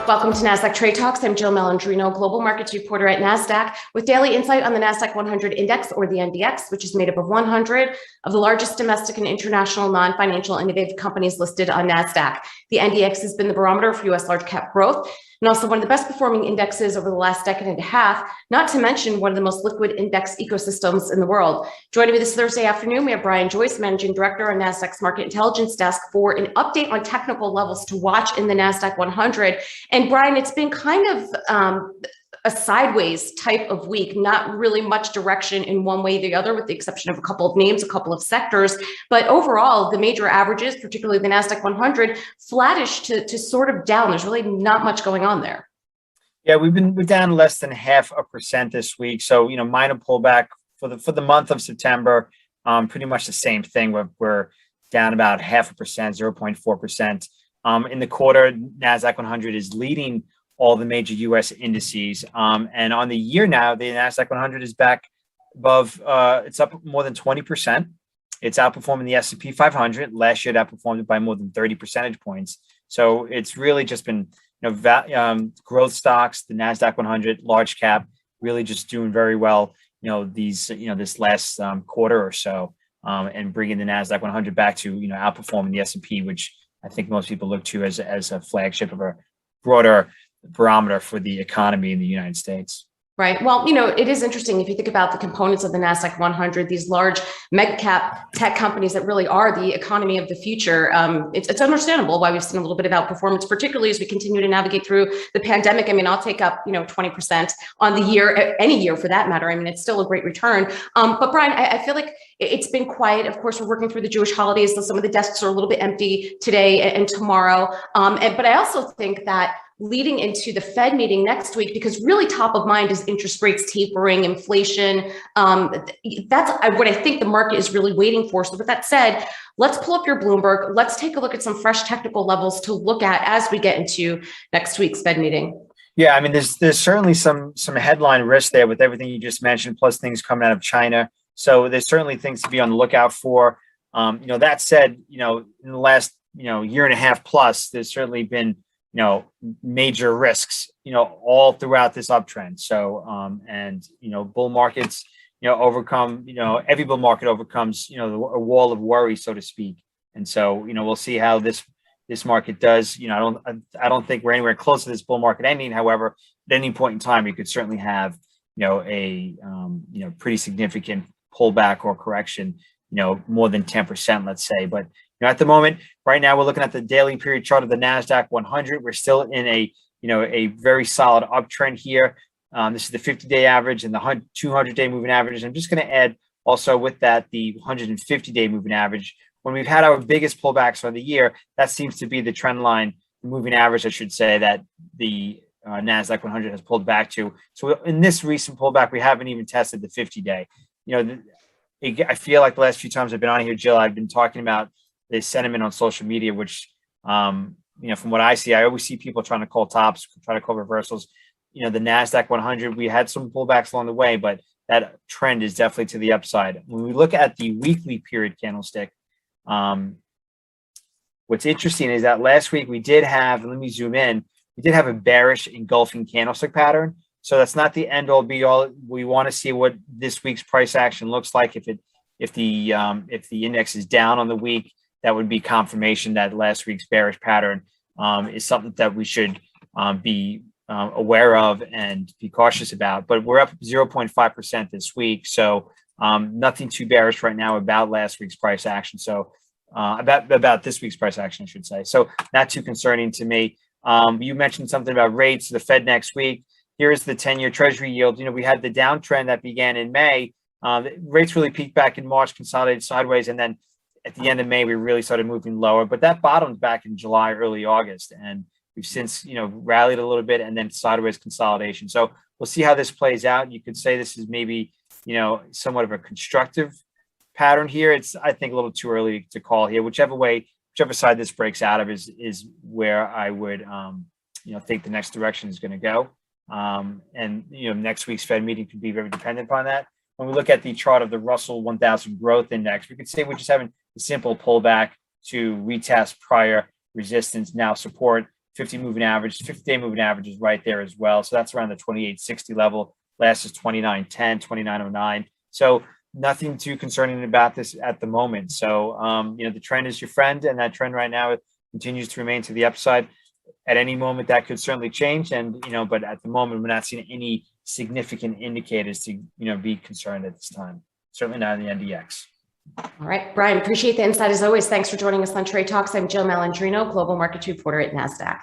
Welcome to Nasdaq Trade Talks. I'm Jill Malandrino, global markets reporter at Nasdaq, with daily insight on the Nasdaq-100 index, or the NDX, which is made up of 100 of the largest domestic and international non-financial innovative companies listed on Nasdaq. The NDX has been the barometer for U.S. large cap growth and also one of the best performing indexes over the last decade and a half, not to mention one of the most liquid index ecosystems in the world. Joining me this Thursday afternoon, we have Joyce, Managing Director on Nasdaq's Market Intelligence Desk, for an update on technical levels to watch in the Nasdaq-100. And Brian, it's been kind of a sideways type of week, not really much direction in one way or the other, with the exception of a couple of names, a couple of sectors. But overall, the major averages, particularly the Nasdaq-100, flattish to sort of down. There's really not much going on there. Yeah, we're down less than 0.5% this week. So, minor pullback for the month of September. Pretty much the same thing. We're down about 0.5%, 0.4%. In the quarter, Nasdaq-100 is leading all the major U.S. indices. And on the year now, the Nasdaq-100 is back above, it's up more than 20%. It's outperforming the S&P 500. Last year, it outperformed it by more than 30 percentage points. So it's really just been, growth stocks, the Nasdaq-100, large cap, really just doing very well, this last quarter or so, and bringing the Nasdaq-100 back to, outperforming the S&P, which I think most people look to as a flagship of a broader barometer for the economy in the United States. Right. Well, it is interesting if you think about the components of the Nasdaq-100, these large mega cap tech companies that really are the economy of the future. It's understandable why we've seen a little bit of outperformance, particularly as we continue to navigate through the pandemic. I mean, I'll take up, 20% on the year, any year for that matter. I mean, it's still a great return. But Brian, I feel like it's been quiet. Of course, we're working through the Jewish holidays, so some of the desks are a little bit empty today and tomorrow. But I also think that leading into the Fed meeting next week, because really top of mind is interest rates tapering, inflation. That's what I think the market is really waiting for. So with that said, let's pull up your Bloomberg. Let's take a look at some fresh technical levels to look at as we get into next week's Fed meeting. Yeah, I mean, there's certainly some headline risk there with everything you just mentioned, plus things coming out of China. So there's certainly things to be on the lookout for. That said, in the last, year and a half plus, there's certainly been major risks, all throughout this uptrend. So, bull markets, overcome, every bull market overcomes, a wall of worry, so to speak. And so, we'll see how this market does. I don't think we're anywhere close to this bull market ending. However, at any point in time, you could certainly have, a pretty significant pullback or correction, more than 10%, let's say. But at the moment, right now, we're looking at the daily period chart of the Nasdaq-100. We're still in a very solid uptrend here. This is the 50-day average and the 200-day moving average. I'm just going to add also with that the 150-day moving average. When we've had our biggest pullbacks on the year, that seems to be the trend line, the moving average, I should say, that the Nasdaq-100 has pulled back to. So in this recent pullback, we haven't even tested the 50-day. I feel like the last few times I've been on here, Jill, I've been talking about the sentiment on social media, which, from what I see, I always see people trying to call tops, try to call reversals. The Nasdaq-100, we had some pullbacks along the way, but that trend is definitely to the upside. When we look at the weekly period candlestick, what's interesting is that last week we did have, let me zoom in, we did have a bearish engulfing candlestick pattern. So that's not the end all be all. We want to see what this week's price action looks like. If the index is down on the week, that would be confirmation that last week's bearish pattern is something that we should be aware of and be cautious about. But we're up 0.5% this week, so nothing too bearish right now about last week's price action. So about this week's price action, I should say. So not too concerning to me. You mentioned something about rates, the Fed next week. Here's the 10-year Treasury yield. We had the downtrend that began in May. Rates really peaked back in March, consolidated sideways, and then at the end of May, we really started moving lower. But that bottomed back in July, early August, and we've since rallied a little bit and then sideways consolidation. So we'll see how this plays out. You could say this is maybe somewhat of a constructive pattern here. It's, I think, a little too early to call here. Whichever side this breaks out of is where I would think the next direction is going to go. And next week's Fed meeting could be very dependent upon that. When we look at the chart of the Russell 1000 growth index, we could say we're just having a simple pullback to retest prior resistance, now support. 50 moving average, 50-day moving average is right there as well. So that's around the 2860 level. Last is 2910, 2909. So nothing too concerning about this at the moment. So, the trend is your friend, and that trend right now continues to remain to the upside. At any moment, that could certainly change. And, but at the moment, we're not seeing any significant indicators to, be concerned at this time. Certainly not in the NDX. All right, Brian, appreciate the insight as always. Thanks for joining us on Trade Talks. I'm Jill Malandrino, Global Markets Reporter at Nasdaq.